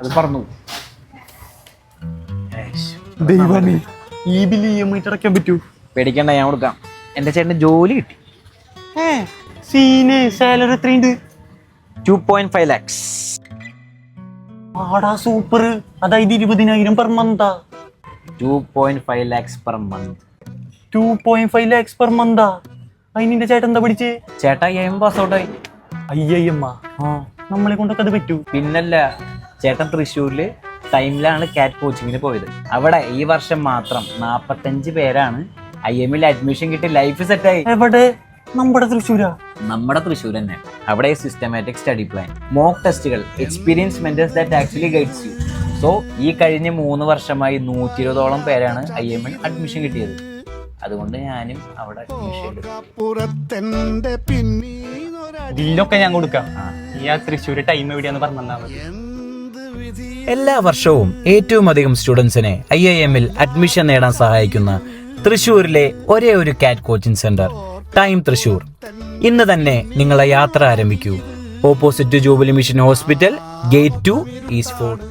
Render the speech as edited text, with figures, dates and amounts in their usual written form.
അത് പറഞ്ഞു. ദൈവമേ, ഈ ബില്ല് EMI അടയ്ക്കാൻ പറ്റൂ? പേടിക്കണ്ട, ഞാൻ കൊടുക്കാം. എന്റെ ചേട്ടന് ജോലി കിട്ടി. സാലറി എത്രയുണ്ട്? 2.5 lakhs. ആടാ സൂപ്പർ. അതായത് 20,000 പെർ മന്താ. 2.5 lakhs per month. 2.5 lakhs per മന്താ. അതിന്റെ ചേട്ടൻ എന്താ പഠിച്ചേ? ചേട്ടാ IIM പാസ് ഔട്ടായി. IIM നമ്മളെ കൊണ്ടൊക്കെ അത് പറ്റൂ? പിന്നല്ല, ചേട്ടൻ തൃശ്ശൂരില് ടൈമിലാണ് കാറ്റ് കോച്ചിങ്ങിന് പോയത്. അവിടെ ഈ വർഷം മാത്രം 45 പേരാണ് IIM അഡ്മിഷൻ കിട്ടി ലൈഫ് സെറ്റായി. എവിടെ? നമ്മുടെ തൃശ്ശൂരാ? നമ്മുടെ തൃശ്ശൂർ തന്നെ. അവിടെ സിസ്റ്റമാറ്റിക് സ്റ്റഡി പ്ലാൻ, മോക്ക് ടെസ്റ്റുകൾ, experience mentors that actually guides you. So ഈ കഴിഞ്ഞ 3 വർഷമായി 120ഓളം പേരാണ് IIM അഡ്മിഷൻ കിട്ടിയത്. അതുകൊണ്ട് ഞാനും അവിടെ അഡ്മിഷൻ എടുത്തു. ബില്ലൊക്കെ ഞാൻ കൊടുക്കാം. ഈ ആ തൃശ്ശൂര് ടൈം എവിടെയാന്ന് പറഞ്ഞാൽ മതി. എല്ലാ വർഷവും ഏറ്റവും അധികം സ്റ്റുഡൻസിനെ IIM അഡ്മിഷൻ നേടാൻ സഹായിക്കുന്ന തൃശ്ശൂരിലെ ഒരേ ഒരു കാറ്റ് കോച്ചിങ് സെന്റർ ടൈം തൃശ്ശൂർ. ഇന്ന് തന്നെ നിങ്ങളെ യാത്ര ആരംഭിക്കൂ. Opposite jubilee mission hospital, gate 2, east fort.